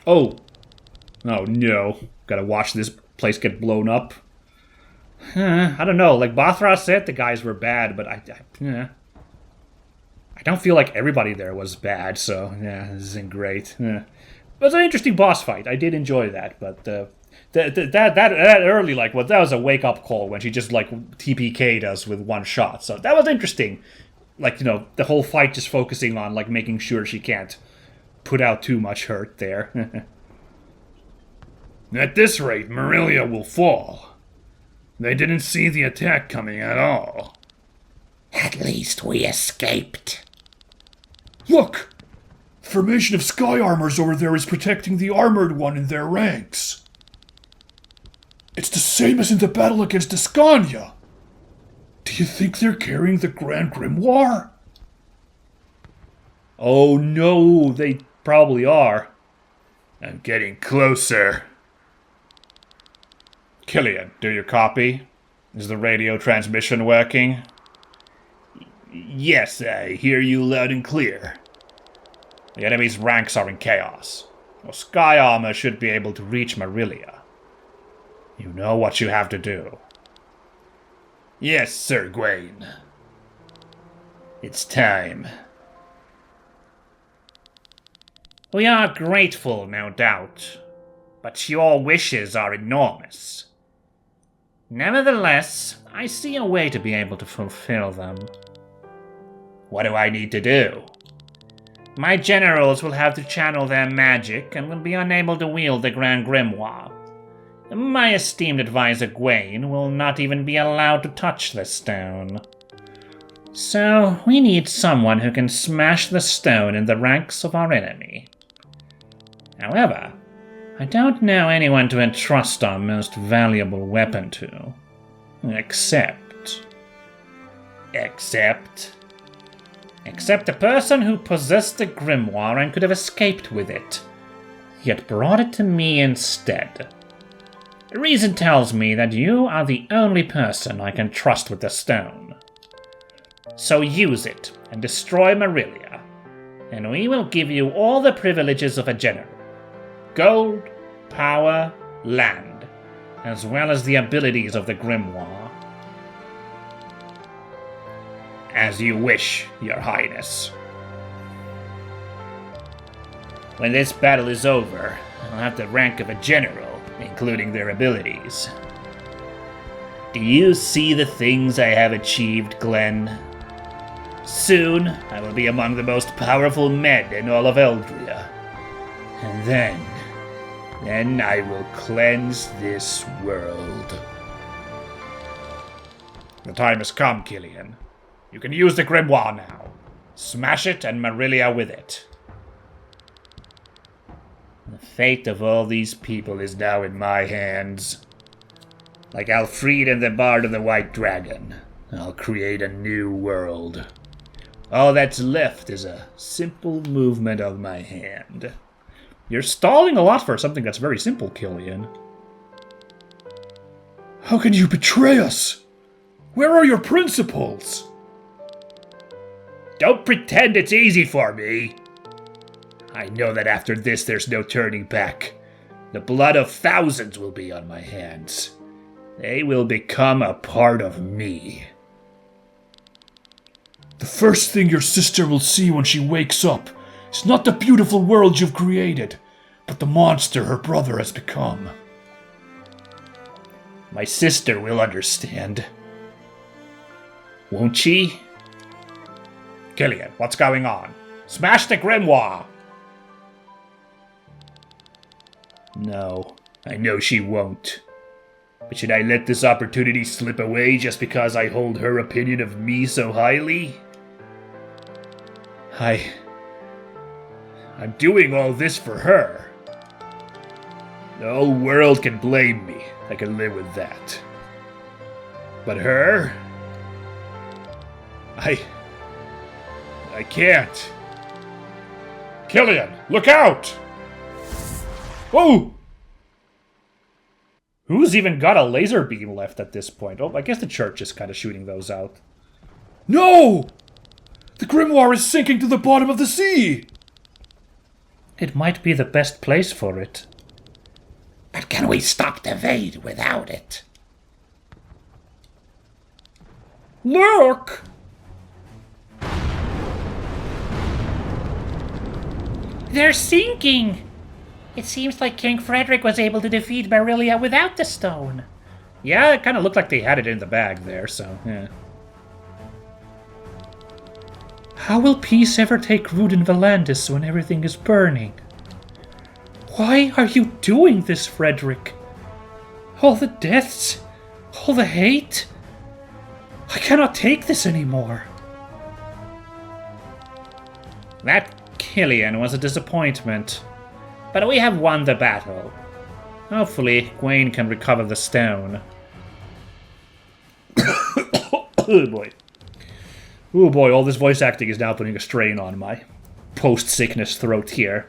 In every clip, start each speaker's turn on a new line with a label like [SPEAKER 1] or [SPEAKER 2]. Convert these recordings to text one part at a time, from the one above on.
[SPEAKER 1] Oh. Oh, no. Gotta watch this place get blown up. I don't know. Like Bathra said, the guys were bad, but I don't feel like everybody there was bad, so yeah, this isn't great. It was an interesting boss fight. I did enjoy that, but that early, like, well, that was a wake-up call when she just, like, TPK'd us with one shot. So that was interesting. Like, you know, the whole fight just focusing on, like, making sure she can't put out too much hurt there.
[SPEAKER 2] At this rate, Marilia will fall. They didn't see the attack coming at all.
[SPEAKER 3] At least we escaped.
[SPEAKER 2] Look! The formation of sky armors over there is protecting the armored one in their ranks. It's the same as in the battle against Ascania. Do you think they're carrying the Grand Grimoire?
[SPEAKER 1] Oh no, they probably are.
[SPEAKER 2] I'm getting closer. Killian, do you copy? Is the radio transmission working?
[SPEAKER 1] Yes, I hear you loud and clear. The enemy's ranks are in chaos. Well, Sky Armor should be able to reach Marilia. You know what you have to do.
[SPEAKER 2] Yes, Sir Gawain.
[SPEAKER 1] It's time. We are grateful, no doubt, but your wishes are enormous. Nevertheless, I see a way to be able to fulfill them. What do I need to do? My generals will have to channel their magic and will be unable to wield the Grand Grimoire. My esteemed advisor Gawain will not even be allowed to touch the stone. So, we need someone who can smash the stone in the ranks of our enemy. However, I don't know anyone to entrust our most valuable weapon to. Except a person who possessed the grimoire and could have escaped with it, yet brought it to me instead. The reason tells me that you are the only person I can trust with the stone. So use it and destroy Marilia, and we will give you all the privileges of a general. Gold, power, land, as well as the abilities of the grimoire. As you wish, Your Highness. When this battle is over, I'll have the rank of a general, including their abilities. Do you see the things I have achieved, Glenn? Soon, I will be among the most powerful men in all of Eldria. And then I will cleanse this world.
[SPEAKER 2] The time has come, Killian. You can use the grimoire now. Smash it and Marilia with it.
[SPEAKER 1] The fate of all these people is now in my hands. Like Alfred and the Bard of the White Dragon, I'll create a new world. All that's left is a simple movement of my hand. You're stalling a lot for something that's very simple, Killian.
[SPEAKER 2] How can you betray us? Where are your principles?
[SPEAKER 1] Don't pretend it's easy for me. I know that after this there's no turning back. The blood of thousands will be on my hands. They will become a part of me.
[SPEAKER 2] The first thing your sister will see when she wakes up is not the beautiful world you've created, but the monster her brother has become.
[SPEAKER 1] My sister will understand. Won't she?
[SPEAKER 2] Killian, what's going on? Smash the grimoire!
[SPEAKER 1] No, I know she won't. But should I let this opportunity slip away just because I hold her opinion of me so highly?
[SPEAKER 2] I'm doing all this for her.
[SPEAKER 1] The whole world can blame me. I can live with that. But her? I can't.
[SPEAKER 2] Killian, look out!
[SPEAKER 1] Whoa! Who's even got a laser beam left at this point? Oh, I guess the church is kind of shooting those out.
[SPEAKER 2] No! The grimoire is sinking to the bottom of the sea!
[SPEAKER 1] It might be the best place for it.
[SPEAKER 3] But can we stop the Vane without it?
[SPEAKER 2] Look!
[SPEAKER 1] They're sinking! It seems like King Frederick was able to defeat Barilia without the stone. Yeah, it kind of looked like they had it in the bag there, so, yeah. How will peace ever take root in Valandis when everything is burning? Why are you doing this, Frederick? All the deaths, all the hate. I cannot take this anymore. That Killian was a disappointment, but we have won the battle. Hopefully, Gwaine can recover the stone. Oh boy. Oh boy, all this voice acting is now putting a strain on my post-sickness throat here.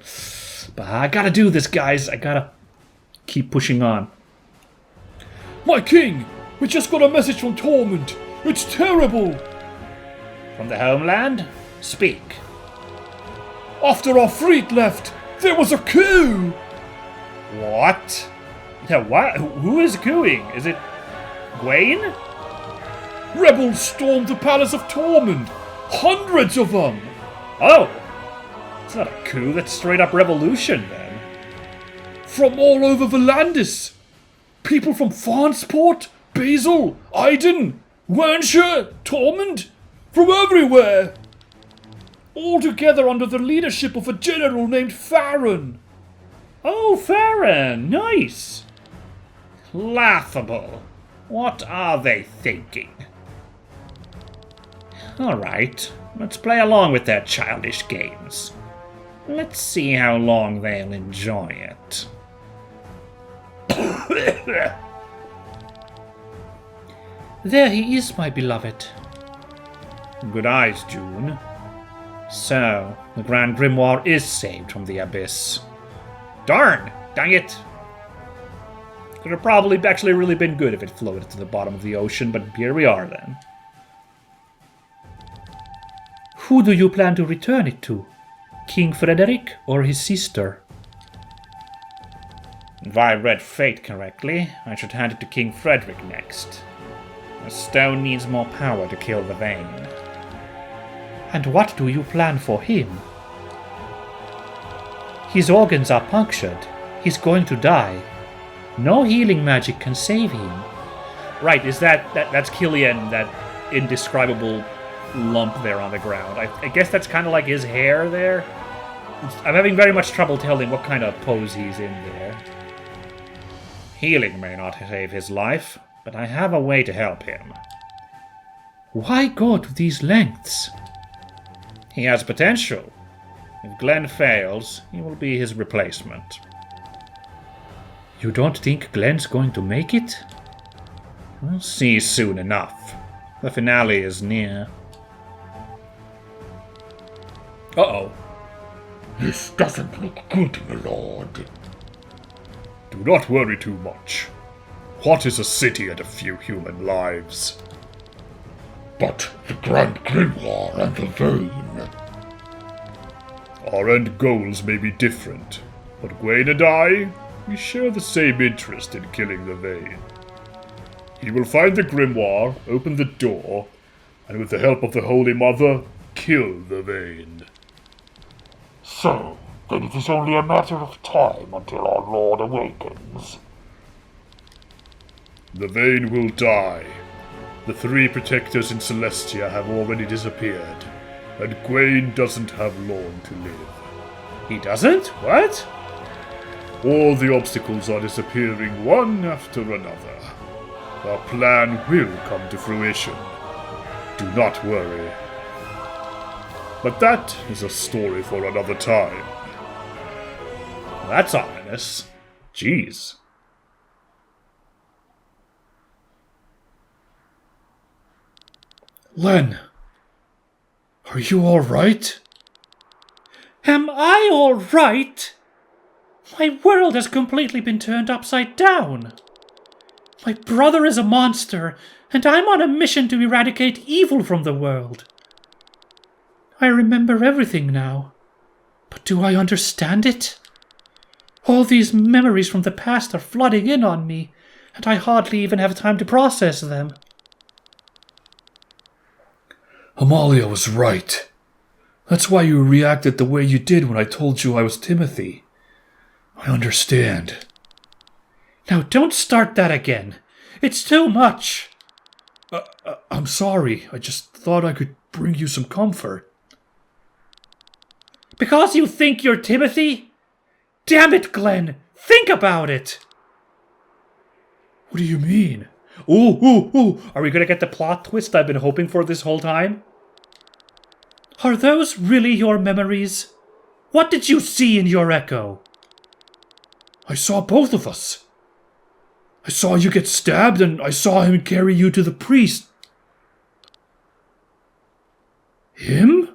[SPEAKER 1] But I gotta do this, guys. I gotta keep pushing on.
[SPEAKER 2] My king! We just got a message from Tormund! It's terrible!
[SPEAKER 1] From the homeland? Speak.
[SPEAKER 2] After our fleet left, there was a coup!
[SPEAKER 1] What? Yeah, what? Who is cooing? Is it Gwaine?
[SPEAKER 2] Rebels stormed the palace of Tormund! Hundreds of them!
[SPEAKER 1] Oh! It's not a coup, that's straight up revolution then.
[SPEAKER 2] From all over Valandis! People from Farnsport, Basil, Iden, Wernshire, Tormund, from everywhere! All together under the leadership of a general named Farron.
[SPEAKER 1] Oh, Farron! Nice! Laughable. What are they thinking? Alright, let's play along with their childish games. Let's see how long they'll enjoy it. There he is, my beloved. Good eyes, June. So, the Grand Grimoire is saved from the abyss. Darn! Dang it! Could have probably actually really been good if it floated to the bottom of the ocean, but here we are then. Who do you plan to return it to? King Frederick or his sister? If I read fate correctly, I should hand it to King Frederick next. The stone needs more power to kill the Vane. And what do you plan for him? His organs are punctured. He's going to die. No healing magic can save him. Right, is that's Killian, that indescribable lump there on the ground. I guess that's kind of like his hair there. I'm having very much trouble telling what kind of pose he's in there. Healing may not save his life, but I have a way to help him. Why go to these lengths? He has potential. If Glenn fails, he will be his replacement. You don't think Glenn's going to make it? We'll see soon enough. The finale is near. Uh-oh.
[SPEAKER 3] This doesn't look good, my lord.
[SPEAKER 2] Do not worry too much. What is a city and a few human lives?
[SPEAKER 3] But the Grand Grimoire and the Vane.
[SPEAKER 2] Our end goals may be different, but Gwaine and I, we share the same interest in killing the Vane. He will find the Grimoire, open the door, and with the help of the Holy Mother, kill the Vane.
[SPEAKER 3] So, then it is only a matter of time until our lord awakens.
[SPEAKER 2] The Vane will die. The three protectors in Celestia have already disappeared, and Gwaine doesn't have long to live.
[SPEAKER 1] He doesn't? What?
[SPEAKER 2] All the obstacles are disappearing one after another. Our plan will come to fruition. Do not worry. But that is a story for another time.
[SPEAKER 1] That's ominous. Jeez.
[SPEAKER 2] Len, are you all right?
[SPEAKER 1] Am I all right? My world has completely been turned upside down. My brother is a monster, and I'm on a mission to eradicate evil from the world. I remember everything now.
[SPEAKER 4] But do I understand it? All these memories from the past are flooding in on me, and I hardly even have time to process them.
[SPEAKER 2] Amalia was right. That's why you reacted the way you did when I told you I was Timothy. I understand.
[SPEAKER 4] Now don't start that again. It's too much.
[SPEAKER 2] I'm sorry. I just thought I could bring you some comfort.
[SPEAKER 4] Because you think you're Timothy? Damn it, Glenn! Think about it!
[SPEAKER 2] What do you mean?
[SPEAKER 4] Ooh. Are we gonna get the plot twist I've been hoping for this whole time? Are those really your memories? What did you see in your echo?
[SPEAKER 2] I saw both of us. I saw you get stabbed, and I saw him carry you to the priest. Him?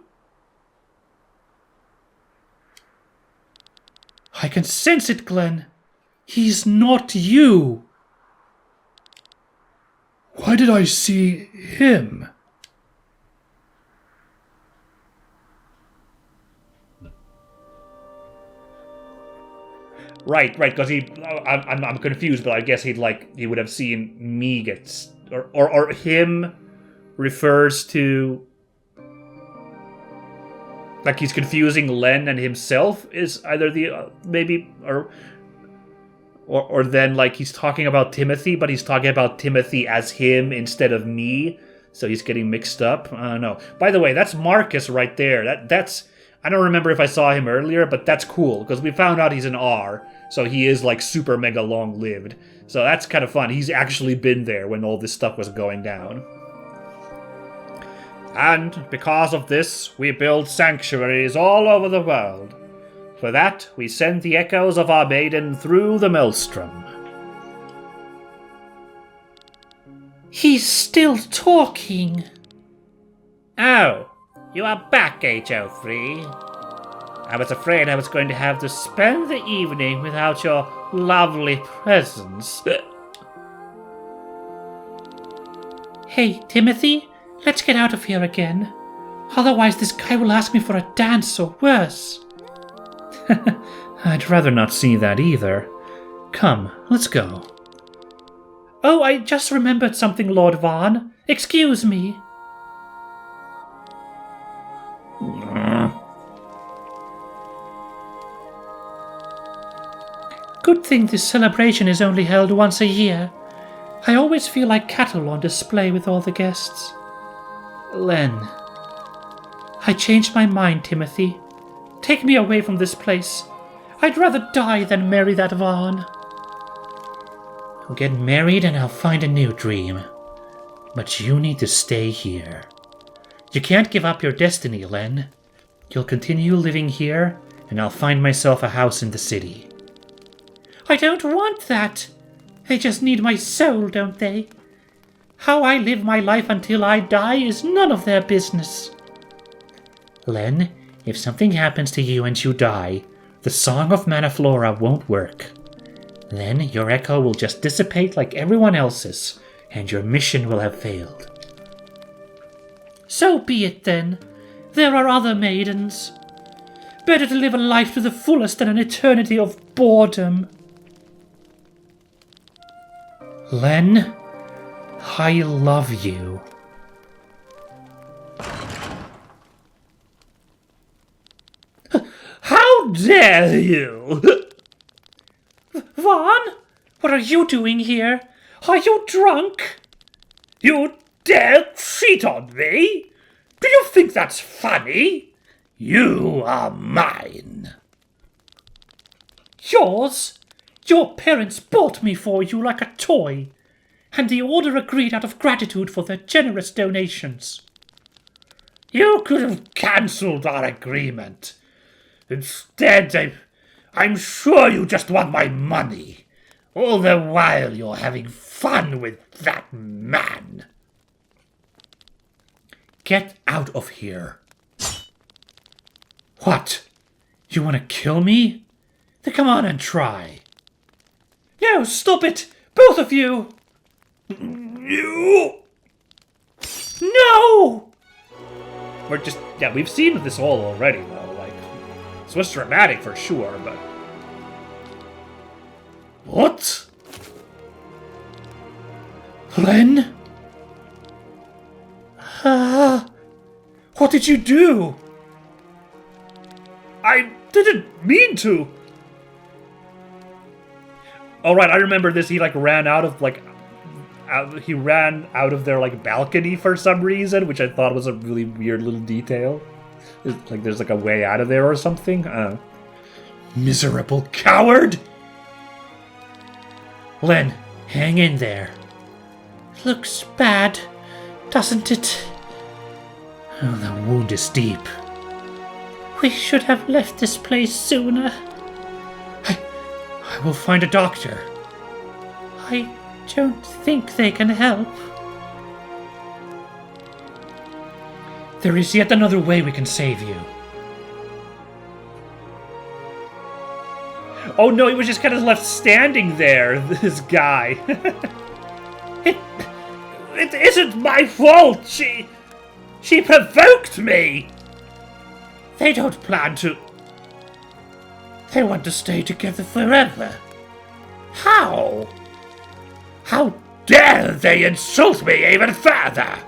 [SPEAKER 4] I can sense it, Glenn. He's not you.
[SPEAKER 2] Why did I see him?
[SPEAKER 1] Right, because I'm confused, but I guess he would have seen me get, or him refers to, like, he's confusing Len and himself is either the maybe or then like he's talking about Timothy, but he's talking about Timothy as him instead of me, so he's getting mixed up. I don't know. By the way, that's Marcus right there. That's I don't remember if I saw him earlier, but that's cool, because we found out he's an R, so he is, like, super mega long-lived. So that's kind of fun. He's actually been there when all this stuff was going down. And because of this, we build sanctuaries all over the world. For that, we send the echoes of our maiden through the maelstrom.
[SPEAKER 4] He's still talking.
[SPEAKER 1] Oh. You are back, HO3. I was afraid I was going to have to spend the evening without your lovely presence.
[SPEAKER 4] Hey, Timothy, let's get out of here again. Otherwise this guy will ask me for a dance or worse.
[SPEAKER 1] I'd rather not see that either. Come, let's go.
[SPEAKER 4] Oh, I just remembered something, Lord Vaughn. Excuse me. Good thing this celebration is only held once a year. I always feel like cattle on display with all the guests.
[SPEAKER 1] Len.
[SPEAKER 4] I changed my mind, Timothy. Take me away from this place. I'd rather die than marry that Vaughn.
[SPEAKER 1] I'll get married and I'll find a new dream. But you need to stay here. You can't give up your destiny, Len. You'll continue living here, and I'll find myself a house in the city.
[SPEAKER 4] I don't want that. They just need my soul, don't they? How I live my life until I die is none of their business.
[SPEAKER 1] Len, if something happens to you and you die, the Song of Manaflora won't work. Then your echo will just dissipate like everyone else's, and your mission will have failed.
[SPEAKER 4] So be it then. There are other maidens. Better to live a life to the fullest than an eternity of boredom.
[SPEAKER 1] Len, I love you.
[SPEAKER 4] How dare you! Vaughn? What are you doing here? Are you drunk?
[SPEAKER 3] You dare cheat on me? Do you think that's funny? You are mine.
[SPEAKER 4] Yours? Your parents bought me for you like a toy, and the Order agreed out of gratitude for their generous donations.
[SPEAKER 3] You could have cancelled our agreement. Instead, I'm sure you just want my money. All the while you're having fun with that man.
[SPEAKER 1] Get out of here. What? You want to kill me? Then come on and try.
[SPEAKER 4] No, stop it! Both of you!
[SPEAKER 3] You!
[SPEAKER 4] No!
[SPEAKER 1] We've seen this all already, though. Like,
[SPEAKER 4] This was dramatic for sure, but...
[SPEAKER 3] What?
[SPEAKER 4] Len? What did you do?
[SPEAKER 3] I didn't mean to.
[SPEAKER 4] Oh, right, I remember this. He, like, ran out of, like... he ran out of their, like, balcony for some reason, which I thought was a really weird little detail. Like, there's, like, a way out of there or something.
[SPEAKER 3] Miserable coward!
[SPEAKER 4] Len, hang in there.
[SPEAKER 5] Looks bad, doesn't it?
[SPEAKER 4] Oh, the wound is deep.
[SPEAKER 5] We should have left this place sooner.
[SPEAKER 4] I will find a doctor.
[SPEAKER 5] I don't think they can help.
[SPEAKER 4] There is yet another way we can save you. Oh no, he was just kind of left standing there, this guy.
[SPEAKER 3] It isn't my fault. She provoked me.
[SPEAKER 5] They don't plan to. They want to stay together forever.
[SPEAKER 3] How? How dare they insult me even further?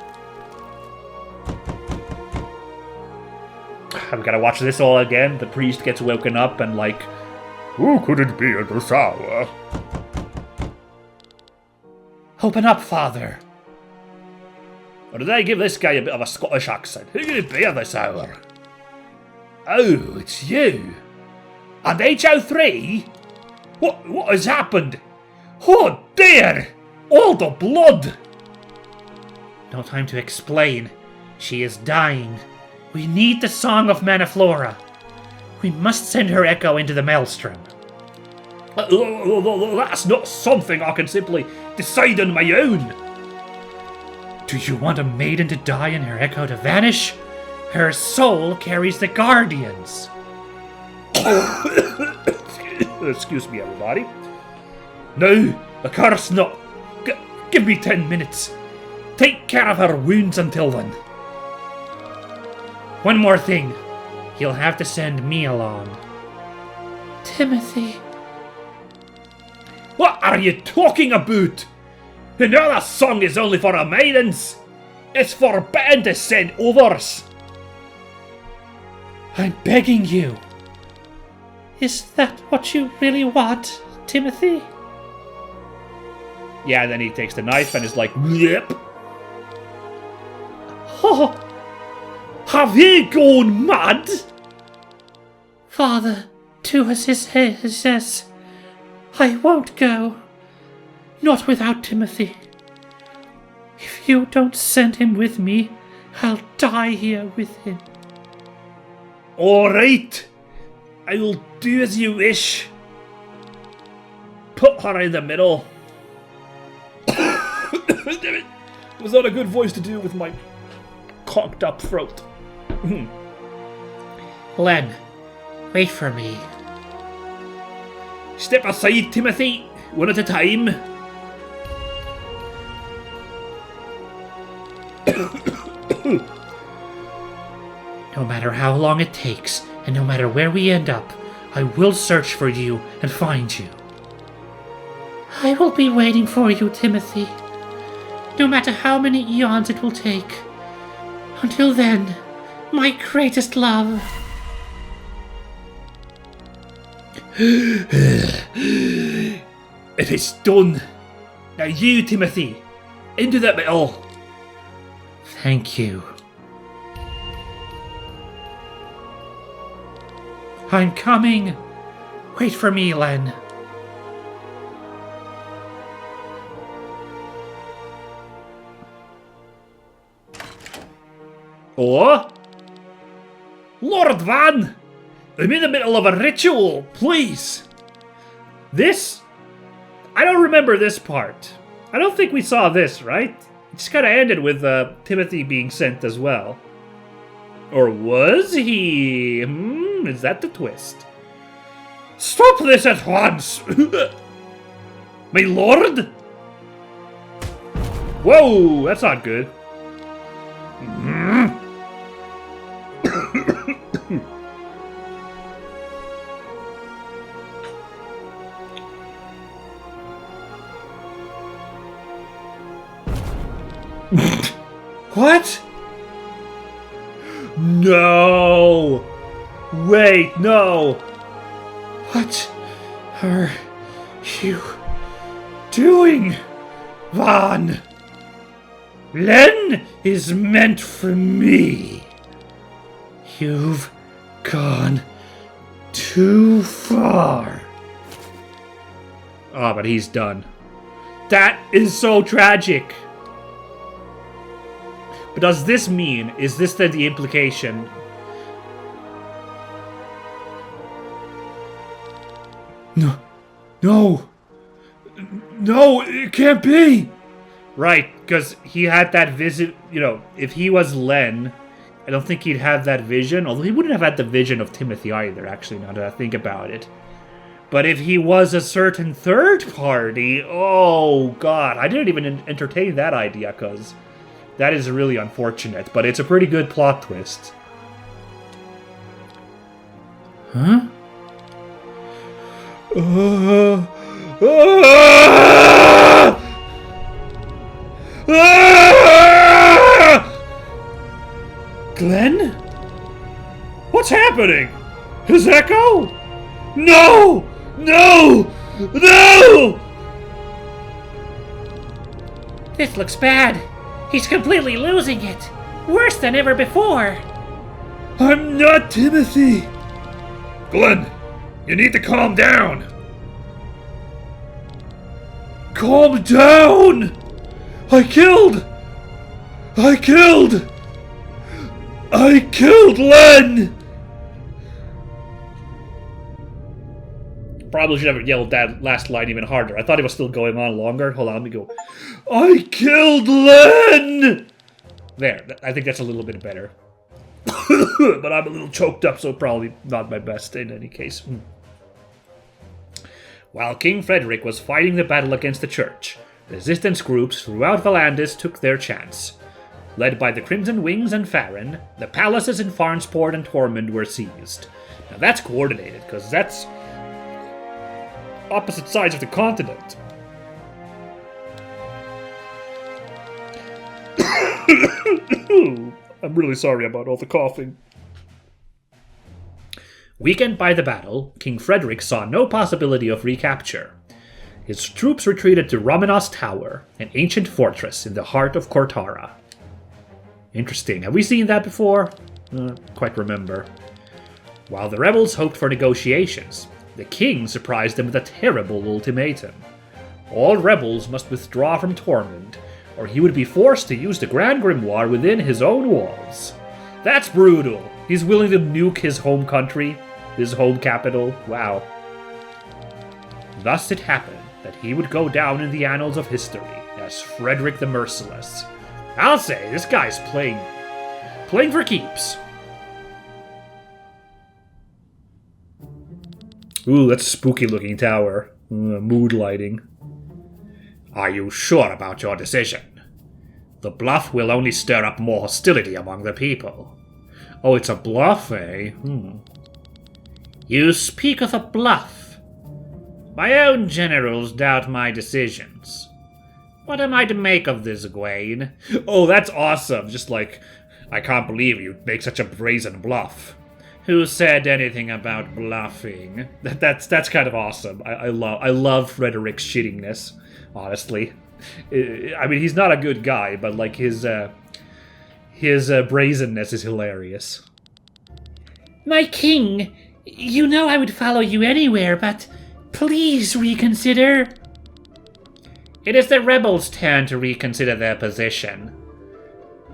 [SPEAKER 4] I've got to watch this all again. The priest gets woken up and like,
[SPEAKER 2] Who could it be at this hour?
[SPEAKER 4] open up, Father. Or did I give this guy a bit of a Scottish accent? Who could it be at this hour? Oh, it's you. And HO3? What has happened? Oh dear! All the blood! No time to explain. She is dying. We need the Song of Manaflora. We must send her echo into the Maelstrom. That's not something I can simply decide on my own. Do you want a maiden to die and her echo to vanish? Her soul carries the Guardians. Excuse me, everybody. No, of course not. Give me 10 minutes. Take care of her wounds until then. One more thing. You'll have to send me along.
[SPEAKER 5] Timothy.
[SPEAKER 3] What are you talking about? You know that song is only for the maidens. It's forbidden to send others.
[SPEAKER 4] I'm begging you.
[SPEAKER 5] Is that what you really want, Timothy?
[SPEAKER 4] Yeah, and then he takes the knife and is like, yep.
[SPEAKER 3] Oh, have you gone mad?
[SPEAKER 5] Father, do as he says. I won't go. Not without Timothy. If you don't send him with me, I'll die here with him.
[SPEAKER 3] All right. I will do as you wish. Put her in the middle.
[SPEAKER 4] Damn it. Was not a good voice to do with my cocked up throat.
[SPEAKER 5] Len, wait for me.
[SPEAKER 3] Step aside, Timothy. One at a time.
[SPEAKER 5] No matter how long it takes, and no matter where we end up, I will search for you and find you. I will be waiting for you, Timothy. No matter how many eons it will take. Until then, my greatest love.
[SPEAKER 3] It is done. Now you, Timothy, into the middle.
[SPEAKER 5] Thank you. I'm coming. Wait for me, Len.
[SPEAKER 3] Oh? Lord Van! I'm in the middle of a ritual, please!
[SPEAKER 4] This? I don't remember this part. I don't think we saw this, right? It just kind of ended with Timothy being sent as well. Or was he? Is that the twist?
[SPEAKER 3] Stop this at once! My lord?
[SPEAKER 4] Whoa, that's not good. What? No! Wait, no! What are you doing, Vaughn? Len is meant for me. You've gone too far. Oh, but he's done. That is so tragic. But does this mean, is this then the implication? No, it can't be. Right, because he had that vision, if he was Len, I don't think he'd have that vision, although he wouldn't have had the vision of Timothy either, actually, now that I think about it. But if he was a certain third party, oh god, I didn't even entertain that idea, because that is really unfortunate, but it's a pretty good plot twist. Huh? Glenn? What's happening? His echo? No! No! No!
[SPEAKER 5] This looks bad. He's completely losing it. Worse than ever before.
[SPEAKER 4] I'm not Timothy! Glenn, you need to calm down! Calm down! I killed Len! Probably should have yelled that last line even harder. I thought it was still going on longer. Hold on, let me go. I killed Len! There, I think that's a little bit better. But I'm a little choked up, so probably not my best in any case. While King Frederick was fighting the battle against the church, resistance groups throughout Valandis took their chance. Led by the Crimson Wings and Farron, the palaces in Farnsport and Tormund were seized. Now that's coordinated, because that's opposite sides of the continent. I'm really sorry about all the coughing. Weakened by the battle, King Frederick saw no possibility of recapture. His troops retreated to Romanos Tower, an ancient fortress in the heart of Cortara. Interesting. Have we seen that before? Quite remember. While the rebels hoped for negotiations, the king surprised them with a terrible ultimatum. All rebels must withdraw from Tormund, or he would be forced to use the Grand Grimoire within his own walls. That's brutal. He's willing to nuke his home country, his home capital. Wow. Thus it happened that he would go down in the annals of history as Frederick the Merciless. I'll say, this guy's playing for keeps. Ooh, that's a spooky looking tower. Mood lighting. Are you sure about your decision? The bluff will only stir up more hostility among the people. Oh, it's a bluff, eh? You speak of a bluff. My own generals doubt my decisions. What am I to make of this, Egwene? Oh, that's awesome. Just like, I can't believe you'd make such a brazen bluff. Who said anything about bluffing? That's kind of awesome. I love Frederick's shittiness, honestly. I mean, he's not a good guy, but like his brazenness is hilarious.
[SPEAKER 5] My king, you know I would follow you anywhere, but please reconsider.
[SPEAKER 1] It is the rebels' turn to reconsider their position.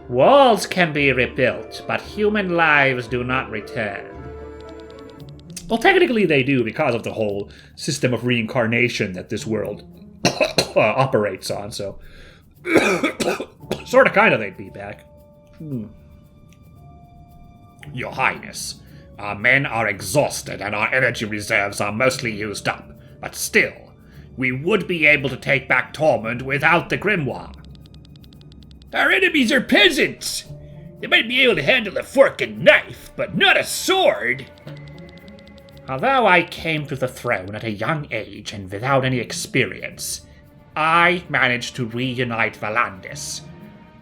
[SPEAKER 1] Walls can be rebuilt, but human lives do not return.
[SPEAKER 4] Well, technically they do, because of the whole system of reincarnation that this world operates on, so... Sorta kinda they'd be back. Your Highness, our men are exhausted and our energy reserves are mostly used up, but still, we would be able to take back Tormund without the Grimoire. Our enemies are peasants! They might be able to handle a fork and knife, but not a sword!
[SPEAKER 1] Although I came to the throne at a young age and without any experience, I managed to reunite Valandis.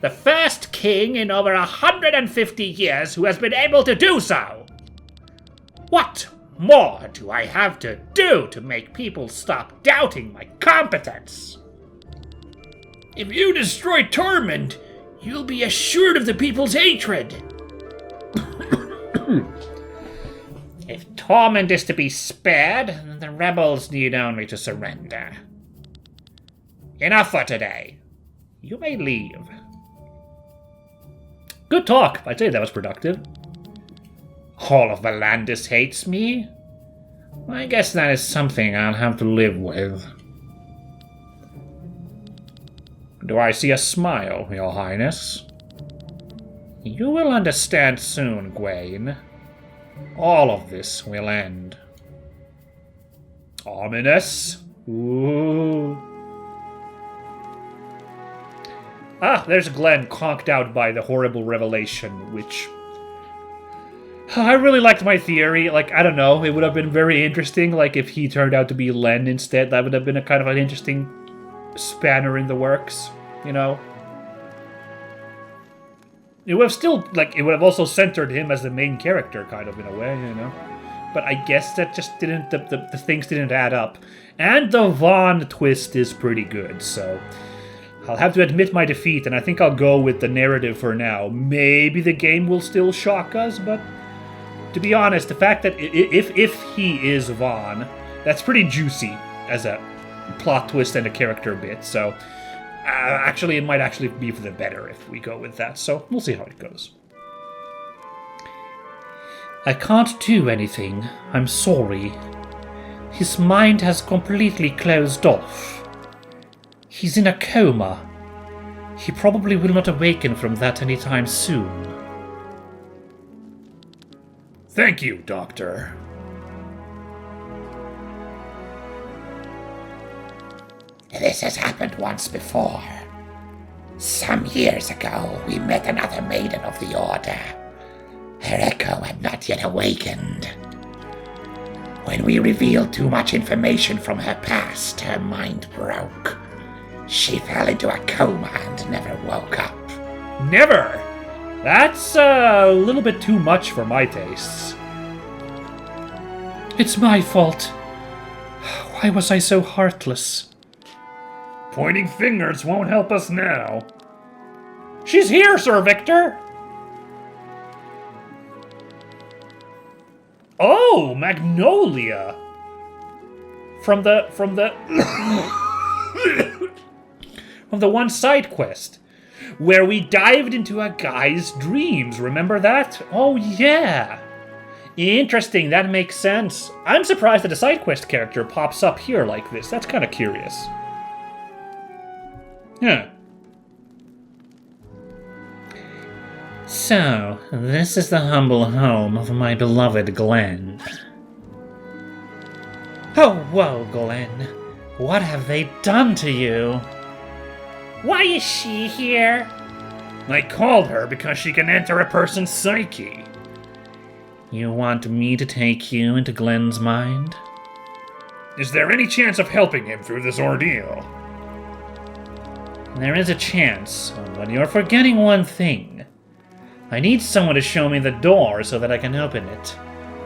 [SPEAKER 1] The first king in over 150 years who has been able to do so. What more do I have to do to make people stop doubting my competence?
[SPEAKER 3] If you destroy Tormund, you'll be assured of the people's hatred.
[SPEAKER 1] If Tormund is to be spared, then the rebels need only to surrender. Enough for today. You may leave.
[SPEAKER 4] Good talk. I'd say that was productive.
[SPEAKER 1] All of Valandis hates me? I guess that is something I'll have to live with. Do I see a smile, Your Highness? You will understand soon, Gwaine. All of this will end.
[SPEAKER 4] Ominous.
[SPEAKER 1] Ooh.
[SPEAKER 4] Ah, there's Glenn conked out by the horrible revelation, which... I really liked my theory. Like, I don't know, it would have been very interesting, like, if he turned out to be Len instead. That would have been a kind of an interesting spanner in the works, you know? It would have still, like, it would have also centered him as the main character, kind of, in a way, you know? But I guess that just didn't, the things didn't add up. And the Vaughn twist is pretty good, so... I'll have to admit my defeat, and I think I'll go with the narrative for now. Maybe the game will still shock us, but to be honest, the fact that if he is Vaughn, that's pretty juicy as a plot twist and a character bit. So actually, it might actually be for the better if we go with that. So we'll see how it goes.
[SPEAKER 5] I can't do anything. I'm sorry. His mind has completely closed off. He's in a coma. He probably will not awaken from that anytime soon.
[SPEAKER 2] Thank you, Doctor.
[SPEAKER 3] This has happened once before. Some years ago, we met another maiden of the Order. Her echo had not yet awakened. When we revealed too much information from her past, her mind broke. She fell into a coma and never woke up.
[SPEAKER 4] Never! That's a little bit too much for my tastes.
[SPEAKER 5] It's my fault. Why was I so heartless?
[SPEAKER 2] Pointing fingers won't help us now.
[SPEAKER 4] She's here, Sir Victor! Oh, Magnolia! From the from the one side quest where we dived into a guy's dreams. Remember that? Oh, yeah. Interesting, that makes sense. I'm surprised that a side quest character pops up here like this. That's kind of curious. Huh.
[SPEAKER 5] So, this is the humble home of my beloved Glenn. Oh, whoa, Glenn. What have they done to you?
[SPEAKER 1] Why is she here?
[SPEAKER 2] I called her because she can enter a person's psyche.
[SPEAKER 5] You want me to take you into Glenn's mind?
[SPEAKER 2] Is there any chance of helping him through this ordeal?
[SPEAKER 5] There is a chance, but you're forgetting one thing. I need someone to show me the door so that I can open it.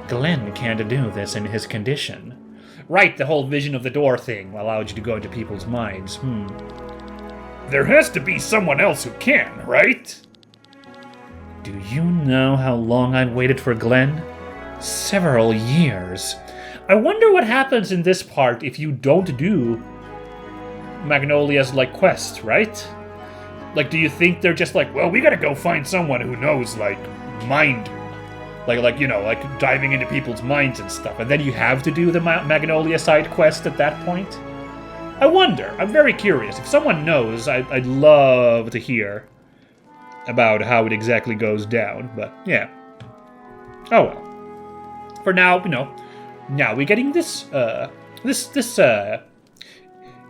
[SPEAKER 5] Glenn can't do this in his condition.
[SPEAKER 4] Right, the whole vision of the door thing allowed you to go into people's minds.
[SPEAKER 2] There has to be someone else who can, right?
[SPEAKER 5] Do you know how long I've waited for Glenn? Several years.
[SPEAKER 4] I wonder what happens in this part if you don't do Magnolia's, like, quest, right? Like, do you think they're just like,
[SPEAKER 2] Well, we gotta go find someone who knows, like, mind.
[SPEAKER 4] like you know, like diving into people's minds and stuff, and then you have to do the Magnolia side quest at that point? I wonder. I'm very curious. If someone knows, I'd love to hear about how it exactly goes down, but yeah. Oh well. For now, you know, now we're getting this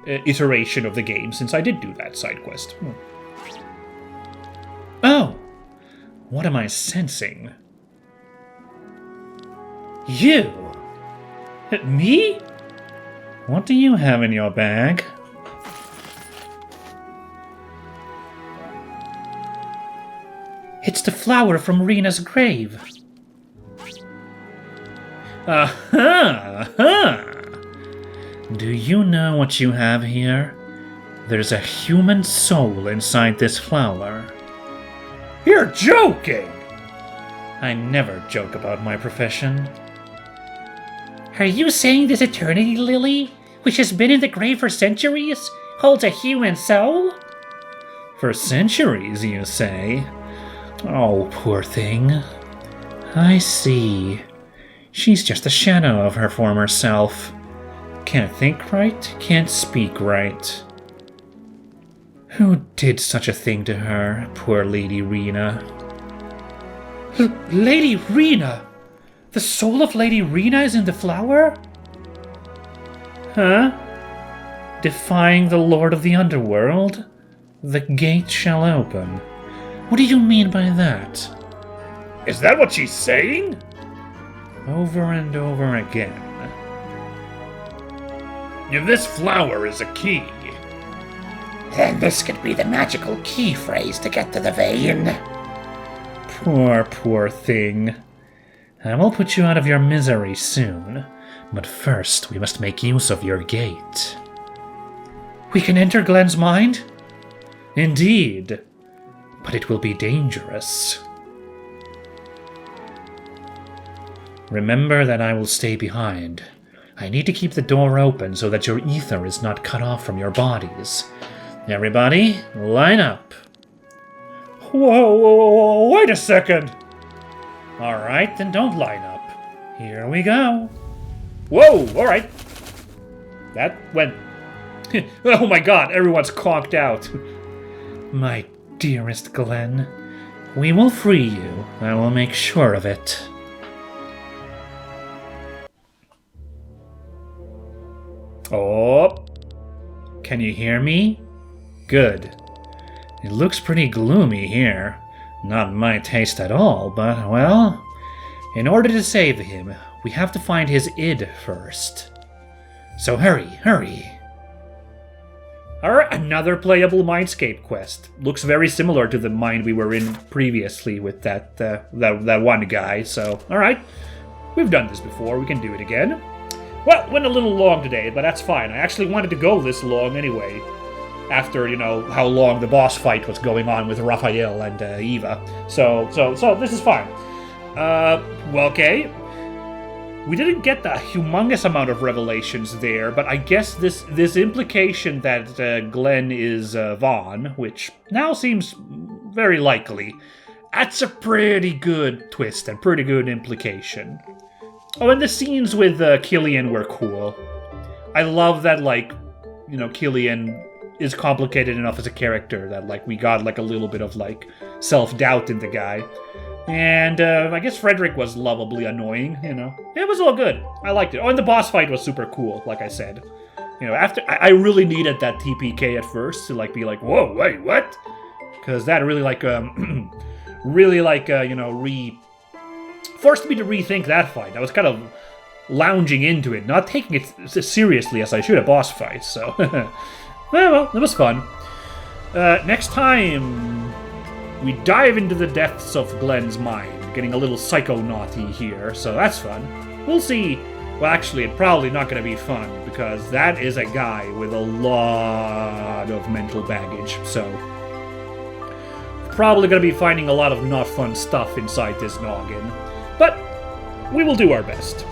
[SPEAKER 4] iteration of the game, since I did do that side quest.
[SPEAKER 5] Oh, what am I sensing? You? Me? What do you have in your bag? flower from Rena's grave.
[SPEAKER 1] Aha! Do you know what you have here? There's a human soul inside this flower.
[SPEAKER 4] You're joking!
[SPEAKER 1] I never joke about my profession.
[SPEAKER 5] Are you saying this eternity lily, which has been in the grave for centuries, holds a human soul?
[SPEAKER 1] For centuries, you say? Oh, poor thing. I see. She's just a shadow of her former self. Can't think right, can't speak right. Who did such a thing to her, poor Lady Rena?
[SPEAKER 5] Lady Rena? The soul of Lady Rena is in the flower?
[SPEAKER 1] Huh? Defying the Lord of the Underworld? The gate shall open. What do you mean by that?
[SPEAKER 4] Is that what she's saying?
[SPEAKER 1] Over and over again.
[SPEAKER 4] If this flower is a key,
[SPEAKER 3] Then this could be the magical key phrase to get to the vein.
[SPEAKER 1] Poor, poor thing. I will put you out of your misery soon, but first we must make use of your gate.
[SPEAKER 5] We can enter Glenn's mind?
[SPEAKER 1] Indeed, but it will be dangerous. Remember that I will stay behind. I need to keep the door open so that your ether is not cut off from your bodies. Everybody, line up.
[SPEAKER 4] Whoa, wait a second.
[SPEAKER 1] Alright, then don't line up. Here we go.
[SPEAKER 4] Whoa, alright. That went...
[SPEAKER 1] Oh my god, everyone's conked out. My dearest Glenn, we will free you. I will make sure of it. Oh, can you hear me? Good. It looks pretty gloomy here. Not my taste at all, but, well, in order to save him, we have to find his id first. So hurry, hurry. Alright, another playable Mindscape quest. Looks very similar to the mind we were in previously with that one guy, so, alright. We've done this before, we can do it again. Well, went a little long today, but that's fine. I actually wanted to go this long anyway. After, you know, how long the boss fight was going on with Raphael and Eva. So this is fine. Well, okay. We didn't get the humongous amount of revelations there, but I guess this implication that Glenn is Vaughn, which now seems very likely, that's a pretty good twist and pretty good implication. Oh, and the scenes with Killian were cool. I love that, like, you know, Killian is complicated enough as a character that, like, we got, like, a little bit of, like, self-doubt in the guy. And I guess Frederick was lovably annoying, you know. It was all good. I liked it. Oh, and the boss fight was super cool, like I said. You know, after I really needed that TPK at first to, like, be like, whoa, wait, what? Because that really, like, you know, forced me to rethink that fight. I was kind of lounging into it, not taking it as seriously as I should at boss fights, so... well, it was fun. Next time, we dive into the depths of Glenn's mind, getting a little psychonauty here, so that's fun. We'll see. Well, actually, it's probably not going to be fun, because that is a guy with a lot of mental baggage, so... Probably going to be finding a lot of not fun stuff inside this noggin. But we will do our best.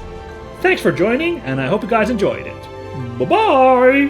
[SPEAKER 1] Thanks for joining, and I hope you guys enjoyed it. Bye-bye!